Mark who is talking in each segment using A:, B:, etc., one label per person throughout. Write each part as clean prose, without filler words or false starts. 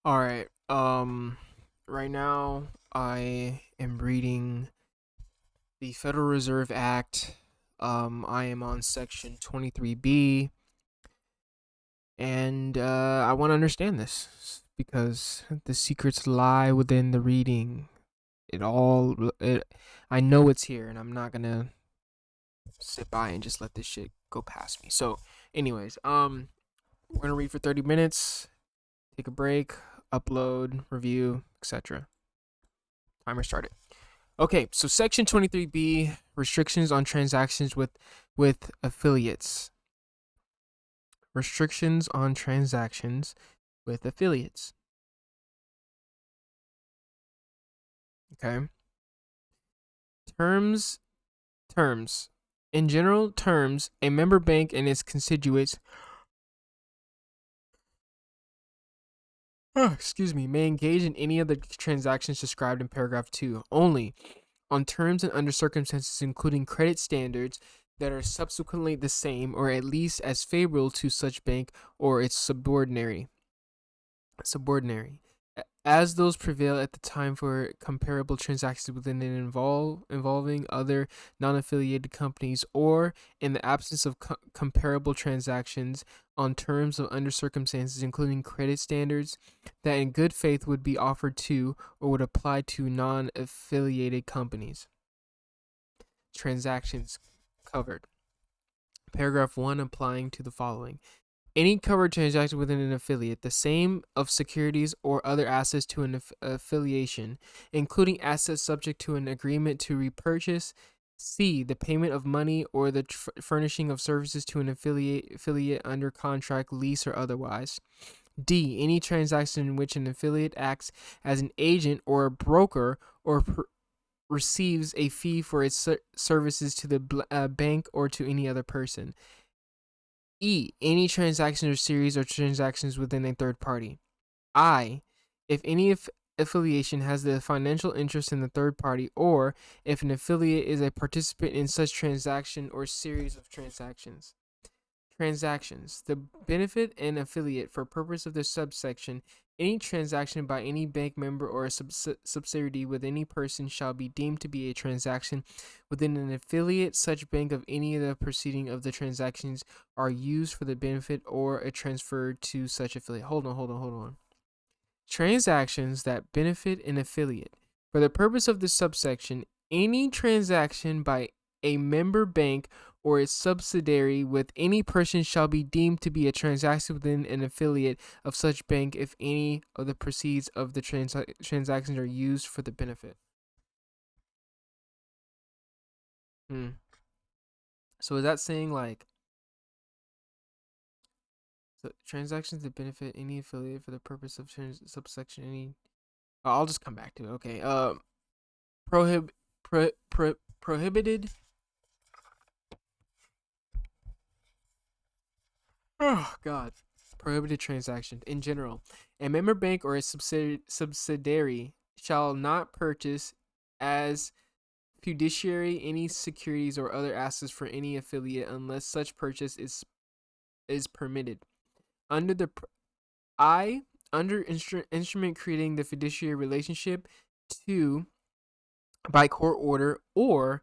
A: All right. Right now I am reading the Federal Reserve Act. I am on section 23B, and I want to understand this because the secrets lie within the reading. I know it's here, and I'm not gonna sit by and just let this shit go past me. So, anyways, we're gonna read for 30 minutes, take a break, upload, review, etc. Timer started. Okay, so Section 23B, restrictions on transactions with affiliates. Restrictions on transactions with affiliates. Okay. Terms terms. In general terms, a member bank and its constituents may engage in any of the transactions described in paragraph 2 only on terms and under circumstances including credit standards that are subsequently the same or at least as favorable to such bank or its subordinary as those prevail at the time for comparable transactions within an involving other non-affiliated companies, or in the absence of comparable transactions on terms of under circumstances including credit standards that in good faith would be offered to or would apply to non-affiliated companies. Transactions covered. Paragraph 1 applying to the following: any covered transaction within an affiliate, the same of securities or other assets to an affiliation, including assets subject to an agreement to repurchase. C. The payment of money or the furnishing of services to an affiliate under contract, lease, or otherwise. D. Any transaction in which an affiliate acts as an agent or a broker or receives a fee for its services to the bank or to any other person. E. Any transaction or series of transactions within a third party. I. If any affiliation has the financial interest in the third party, or if an affiliate is a participant in such transaction or series of transactions. Transactions. The benefit an affiliate for purpose of this subsection. Any transaction by any bank member or a subsidiary with any person shall be deemed to be a transaction within an affiliate. Such bank of any of the preceding of the transactions are used for the benefit or a transfer to such affiliate. Hold on. Transactions that benefit an affiliate. For the purpose of this subsection, any transaction by a member bank or its subsidiary with any person shall be deemed to be a transaction within an affiliate of such bank if any of the proceeds of the transactions are used for the benefit. So is that saying like transactions that benefit any affiliate for the purpose of subsection any? I'll just come back to it. Okay. Prohib pro, pro, prohibited. Oh God. Prohibited transactions in general. A member bank or a subsidiary shall not purchase as fiduciary any securities or other assets for any affiliate unless such purchase is permitted under the I under instrument creating the fiduciary relationship. 2. By court order, or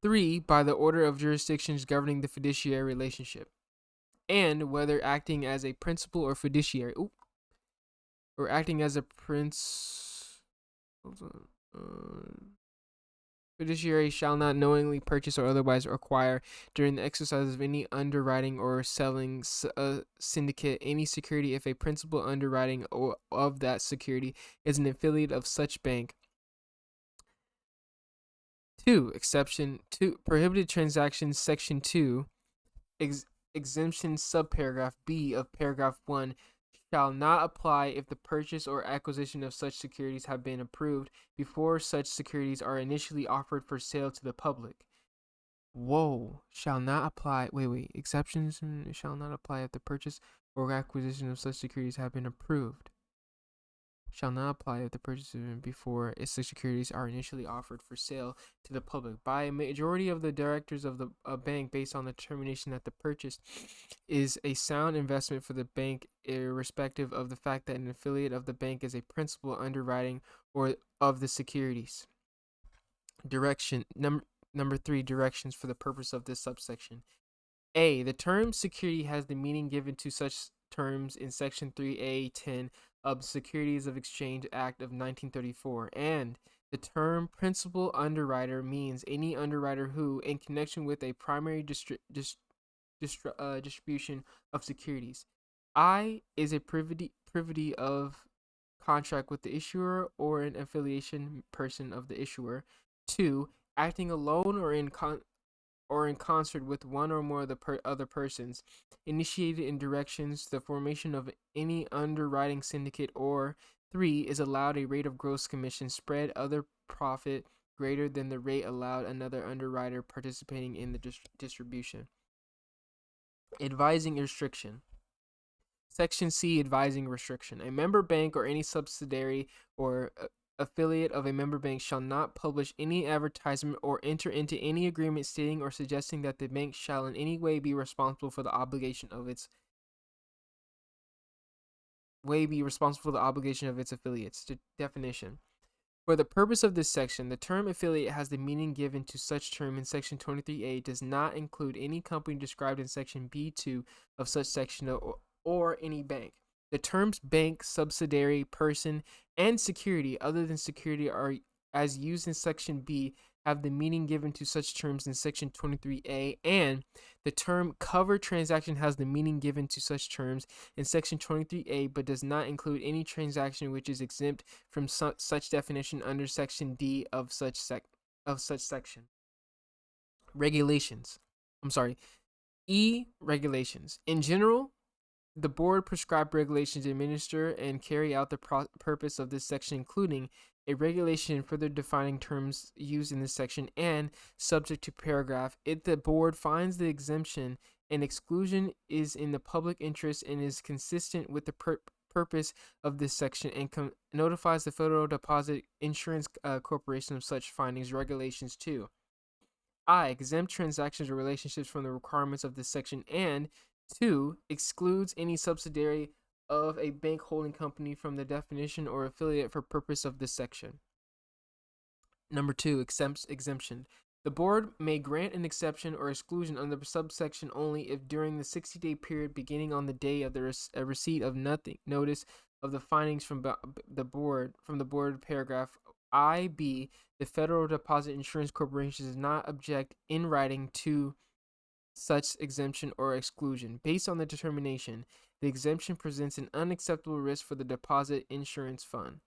A: 3. By the order of jurisdictions governing the fiduciary relationship, and whether acting as a principal or fiduciary. Or acting as a fiduciary shall not knowingly purchase or otherwise acquire during the exercise of any underwriting or selling syndicate any security if a principal underwriting of that security is an affiliate of such bank. 2. Exception 2. Prohibited transactions, section 2. Exemption subparagraph B of paragraph 1 shall not apply if the purchase or acquisition of such securities have been approved before such securities are initially offered for sale to the public. Whoa. Shall not apply. Wait. Exceptions shall not apply if the purchase or acquisition of such securities have been approved. Shall not apply if the purchase before such securities are initially offered for sale to the public by a majority of the directors of the bank based on the determination that the purchase is a sound investment for the bank irrespective of the fact that an affiliate of the bank is a principal underwriting or of the securities. Number 3, directions for the purpose of this subsection. A. The term security has the meaning given to such terms in Section 3A.10 of the Securities of Exchange Act of 1934, and the term principal underwriter means any underwriter who, in connection with a primary distribution of securities. I is a privity of contract with the issuer or an affiliation person of the issuer. 2. Acting alone or in concert with one or more of the other persons, initiated in directions the formation of any underwriting syndicate, or 3. Is allowed a rate of gross commission spread other profit greater than the rate allowed another underwriter participating in the distribution. Advising restriction. Section C, advising restriction. A member bank or any subsidiary or affiliate of a member bank shall not publish any advertisement or enter into any agreement stating or suggesting that the bank shall in any way be responsible for the obligation of its affiliates. Definition. For the purpose of this section, the term affiliate has the meaning given to such term in Section 23A, does not include any company described in Section B2 of such section or any bank. The terms bank, subsidiary, person, and security, other than security, are as used in Section B, have the meaning given to such terms in Section 23A, and the term covered transaction has the meaning given to such terms in Section 23A, but does not include any transaction which is exempt from such definition under Section D of such section. Regulations. Regulations. In general, the board prescribed regulations to administer and carry out the purpose of this section, including a regulation further defining terms used in this section, and subject to paragraph. If the board finds the exemption and exclusion is in the public interest and is consistent with the purpose of this section, and notifies the Federal Deposit Insurance Corporation of such findings. Regulations 2. I. Exempt transactions or relationships from the requirements of this section, and 2. Excludes any subsidiary of a bank holding company from the definition or affiliate for purpose of this section. Number 2. Exemption. The board may grant an exception or exclusion under subsection only if during the 60-day period beginning on the day of the receipt of notice of the findings from the board paragraph I.B. the Federal Deposit Insurance Corporation does not object in writing to such exemption or exclusion. Based on the determination, the exemption presents an unacceptable risk for the deposit insurance fund.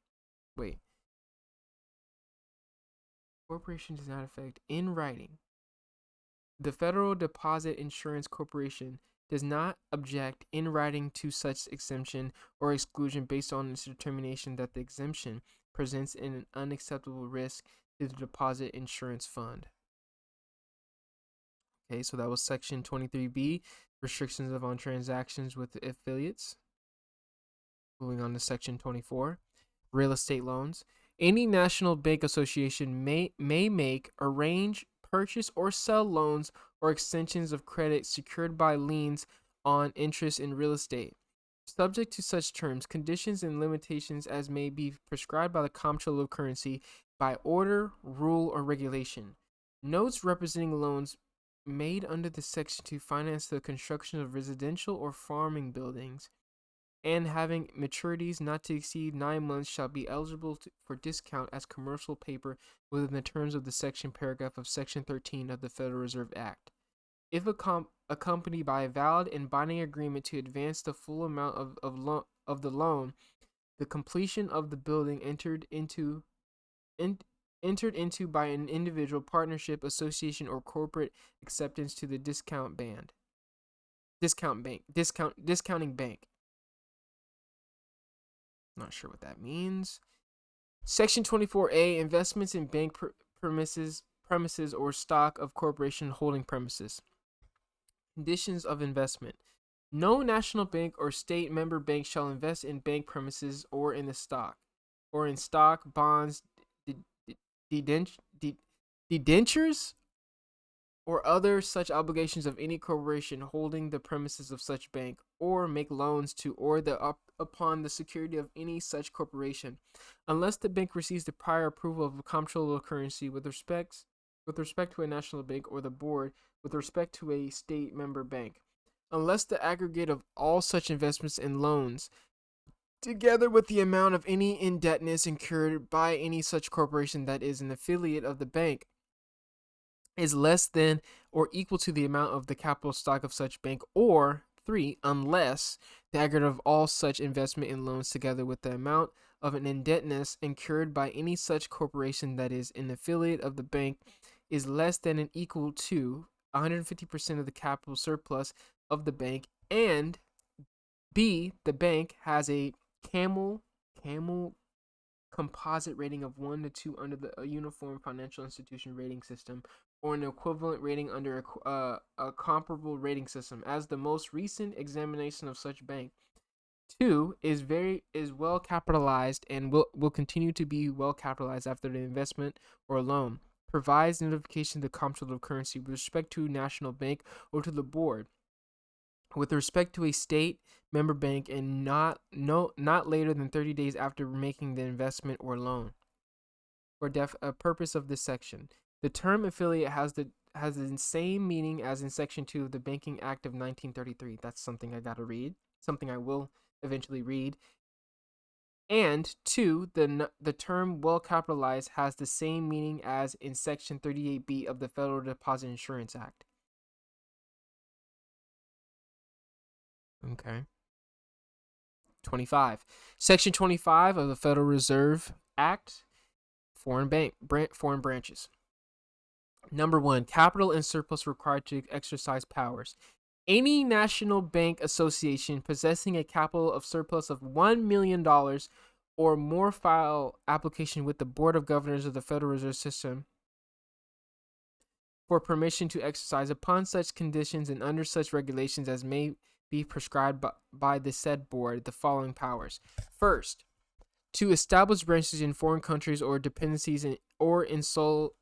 A: Corporation does not affect in writing. The Federal Deposit Insurance Corporation does not object in writing to such exemption or exclusion based on its determination that the exemption presents an unacceptable risk to the deposit insurance fund. Okay, so that was section 23B, restrictions on transactions with affiliates. Moving on to section 24, real estate loans. Any national bank association may make, arrange, purchase, or sell loans or extensions of credit secured by liens on interest in real estate, subject to such terms, conditions, and limitations as may be prescribed by the Comptroller of Currency by order, rule, or regulation. Notes representing loans made under the section to finance the construction of residential or farming buildings and having maturities not to exceed 9 months shall be eligible for discount as commercial paper within the terms of the section paragraph of Section 13 of the Federal Reserve Act. If accompanied by a valid and binding agreement to advance the full amount of the loan, the completion of the building entered into by an individual, partnership, association, or corporate acceptance to the discounting bank. Not sure what that means. Section 24A, investments in bank premises or stock of corporation holding premises. Conditions of investment. No national bank or state member bank shall invest in bank premises or in stock, bonds, debentures, or other such obligations of any corporation holding the premises of such bank, or make loans to or upon the security of any such corporation, unless the bank receives the prior approval of a comptroller currency with respect to a national bank, or the board with respect to a state member bank, unless the aggregate of all such investments and loans, together with the amount of any indebtedness incurred by any such corporation that is an affiliate of the bank, is less than or equal to the amount of the capital stock of such bank, or 3, unless the aggregate of all such investment and loans, together with the amount of an indebtedness incurred by any such corporation that is an affiliate of the bank, is less than and equal to 150% of the capital surplus of the bank, and B, the bank has a camel composite rating of 1 to 2 under the Uniform Financial Institution Rating System, or an equivalent rating under a comparable rating system, as the most recent examination of such bank. 2, is well capitalized and will continue to be well capitalized after the investment or loan. Provides notification to the comptroller of currency with respect to national bank or to the board with respect to a state member bank, and not later than 30 days after making the investment or loan. For purpose of this section, the term affiliate has the same meaning as in Section 2 of the Banking Act of 1933. That's something I gotta read. Something I will eventually read. And 2, the term well capitalized has the same meaning as in Section 38B of the Federal Deposit Insurance Act. Okay. 25. Section 25 of the Federal Reserve Act, foreign branches. Number 1, capital and surplus required to exercise powers. Any national bank association possessing a capital of surplus of $1 million or more file application with the Board of Governors of the Federal Reserve System for permission to exercise upon such conditions and under such regulations as may be prescribed by the said board the following powers. First, to establish branches in foreign countries or dependencies or in solar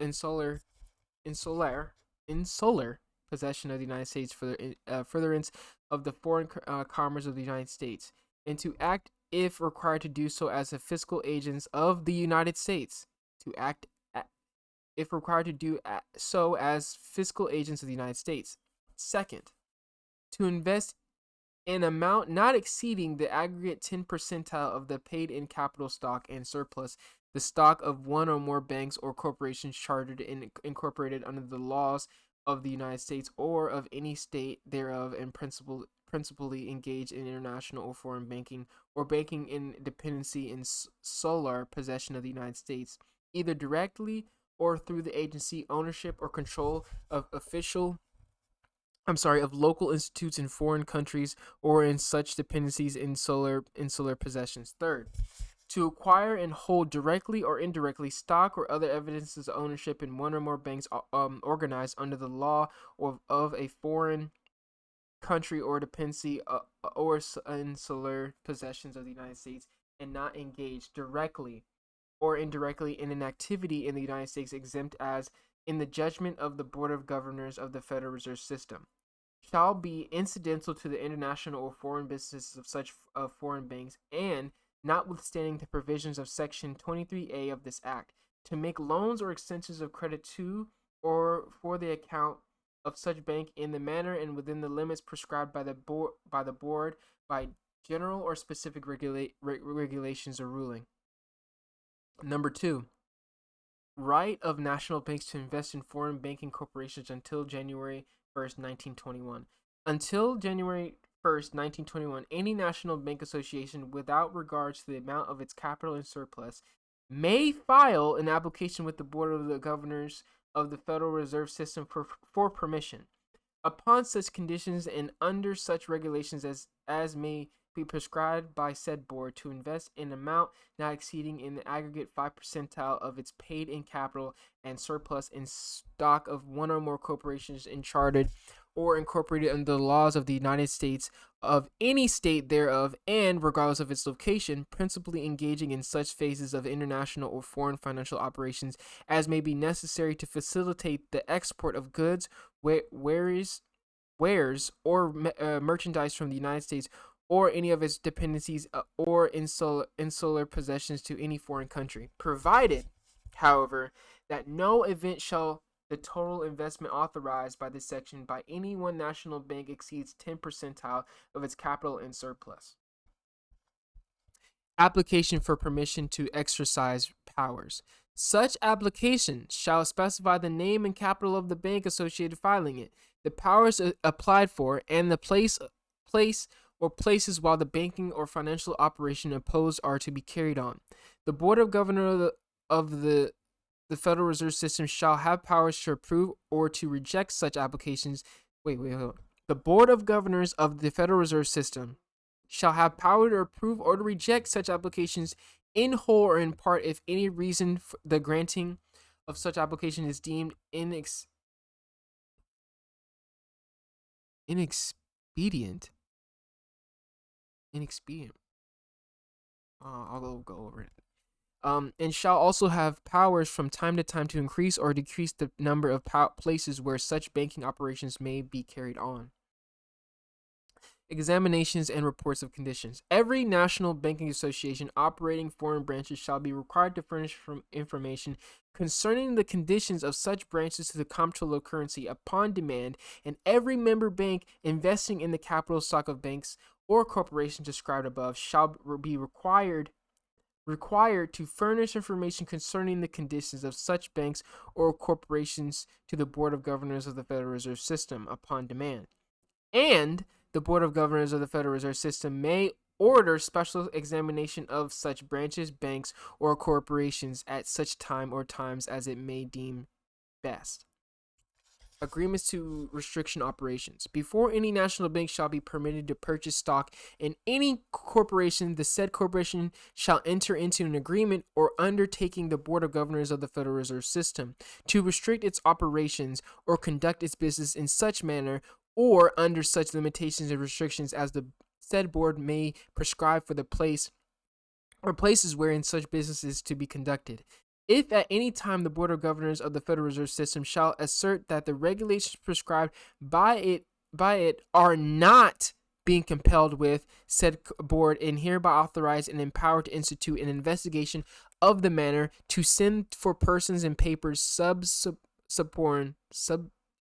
A: possession of the United States for the furtherance of the foreign commerce of the United States, and to act, if required to do so, as the fiscal agents of the United States. To act, if required to do so, as fiscal agents of the United States. Second, to invest an amount not exceeding the aggregate 10 percentile of the paid-in capital stock and surplus, the stock of one or more banks or corporations chartered and incorporated under the laws of the United States or of any state thereof, and principally engaged in international or foreign banking, or banking in dependency in solar possession of the United States, either directly or through the agency, ownership, or control of local institutes in foreign countries, or in such dependencies in solar possessions. Third, to acquire and hold directly or indirectly stock or other evidences of ownership in one or more banks organized under the law of a foreign country or dependency or insular possessions of the United States, and not engaged directly or indirectly in an activity in the United States, exempt as in the judgment of the Board of Governors of the Federal Reserve System, shall be incidental to the international or foreign businesses of such foreign banks, and, notwithstanding the provisions of Section 23A of this Act, to make loans or extensions of credit to or for the account of such bank in the manner and within the limits prescribed by the board by general or specific regulations or ruling. Number 2, right of national banks to invest in foreign banking corporations until January 1st, 1921. Until January 1st, 1921, any national bank association, without regards to the amount of its capital and surplus, may file an application with the Board of the Governors of the Federal Reserve System for permission, upon such conditions and under such regulations as may be prescribed by said board, to invest an amount not exceeding in the aggregate 5 percentile of its paid-in capital and surplus in stock of one or more corporations in chartered or incorporated under the laws of the United States, of any state thereof, and, regardless of its location, principally engaging in such phases of international or foreign financial operations as may be necessary to facilitate the export of goods wares or merchandise from the United States or any of its dependencies or insular possessions to any foreign country, provided, however, that no event shall the total investment authorized by this section by any one national bank exceeds 10 percentile of its capital and surplus. Application for permission to exercise powers. Such application shall specify the name and capital of the bank associated filing it, the powers applied for, and the place or places while the banking or financial operation imposed are to be carried on. The Board of Governors of the Federal Reserve System shall have powers to approve or to reject such applications. The Board of Governors of the Federal Reserve System shall have power to approve or to reject such applications in whole or in part if any reason for the granting of such application is deemed inexpedient. I'll go over it. And shall also have powers from time to time to increase or decrease the number of places where such banking operations may be carried on. Examinations and reports of conditions. Every national banking association operating foreign branches shall be required to furnish information concerning the conditions of such branches to the Comptroller of Currency upon demand, and every member bank investing in the capital stock of banks or corporations described above shall be required to furnish information concerning the conditions of such banks or corporations to the Board of Governors of the Federal Reserve System upon demand. And the Board of Governors of the Federal Reserve System may order special examination of such branches, banks, or corporations at such time or times as it may deem best. Agreements to restriction operations. Before any national bank shall be permitted to purchase stock in any corporation, the said corporation shall enter into an agreement or undertaking the Board of Governors of the Federal Reserve System to restrict its operations or conduct its business in such manner or under such limitations and restrictions as the said board may prescribe for the place or places wherein such business is to be conducted. If at any time the Board of Governors of the Federal Reserve System shall assert that the regulations prescribed by it are not being compelled with said board and hereby authorized and empowered to institute an investigation of the manner to send for persons and papers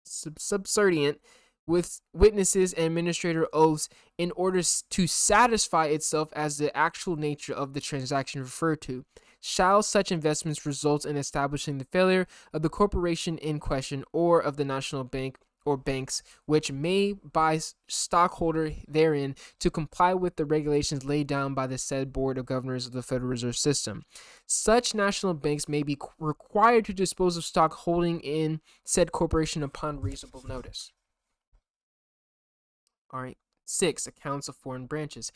A: subservient with witnesses and administrator oaths in order to satisfy itself as the actual nature of the transaction referred to, shall such investments result in establishing the failure of the corporation in question or of the national bank or banks which may by stockholder therein to comply with the regulations laid down by the said Board of Governors of the Federal Reserve System. Such national banks may be required to dispose of stock holding in said corporation upon reasonable notice. All right. 6. Accounts of foreign branches.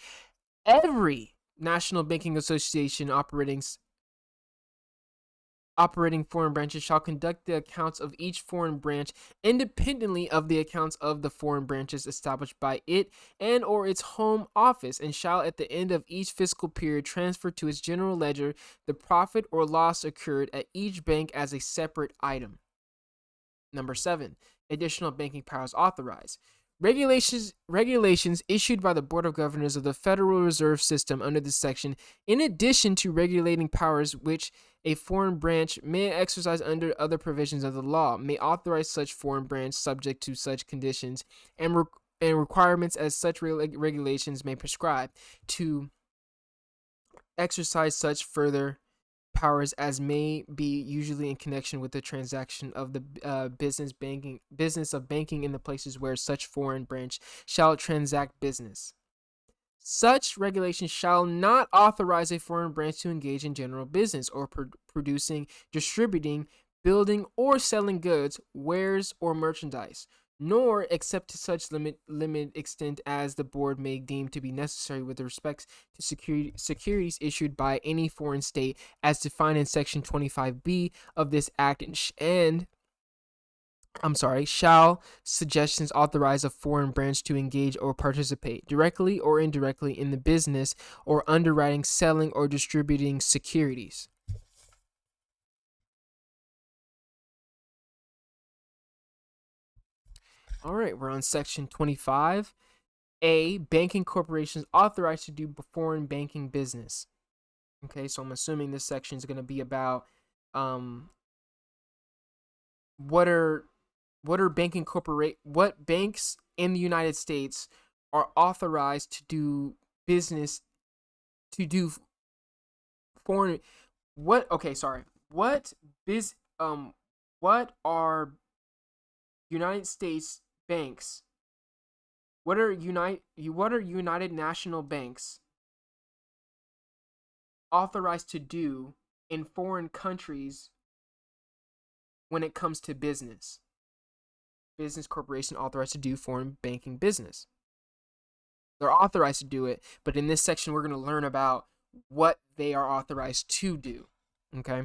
A: Every national banking association operating foreign branches shall conduct the accounts of each foreign branch independently of the accounts of the foreign branches established by it and or its home office, and shall at the end of each fiscal period transfer to its general ledger the profit or loss occurred at each bank as a separate item. Number 7. Additional banking powers authorized. Regulations issued by the Board of Governors of the Federal Reserve System under this section, in addition to regulating powers which a foreign branch may exercise under other provisions of the law, may authorize such foreign branch subject to such conditions and requirements as such regulations may prescribe to exercise such further powers as may be usually in connection with the transaction of the business of banking in the places where such foreign branch shall transact business. Such regulations shall not authorize a foreign branch to engage in general business or producing, distributing, building, or selling goods, wares, or merchandise, nor except to such limited extent as the board may deem to be necessary with respect to securities issued by any foreign state as defined in Section 25B of this Act shall suggestions authorize a foreign branch to engage or participate, directly or indirectly, in the business or underwriting, selling, or distributing securities. All right, we're on section 25. A, banking corporations authorized to do foreign banking business. Okay, so I'm assuming this section is going to be about what are what banks in the United States are authorized to do business, to do foreign what okay sorry what biz what are United States banks, what are United National Banks authorized to do in foreign countries when it comes to business? Business corporation authorized to do foreign banking business. They're authorized to do it, but in this section we're going to learn about what they are authorized to do. Okay?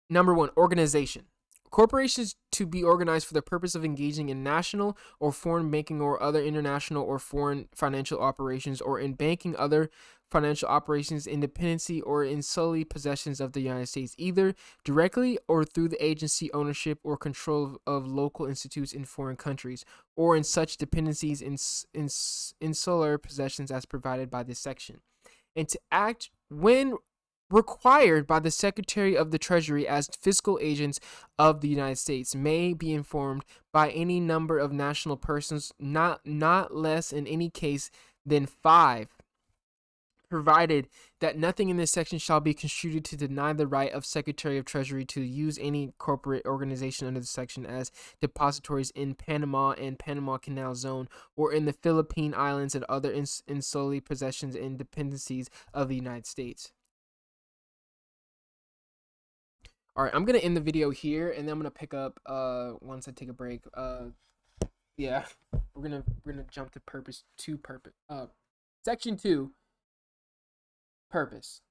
A: Number 1, organization. Corporations to be organized for the purpose of engaging in national or foreign banking or other international or foreign financial operations, or in banking other financial operations in dependency or in solely possessions of the United States, either directly or through the agency, ownership, or control of local institutes in foreign countries, or in such dependencies in insular possessions as provided by this section, and to act when required by the Secretary of the Treasury as fiscal agents of the United States, may be informed by any number of national persons, not less in any case than 5, provided that nothing in this section shall be construed to deny the right of Secretary of Treasury to use any corporate organization under the section as depositories in Panama and Panama Canal Zone, or in the Philippine Islands and other insular possessions and dependencies of the United States. All right, I'm gonna end the video here, and then I'm gonna pick up once I take a break. Yeah, we're gonna jump to purpose. Section 2, purpose.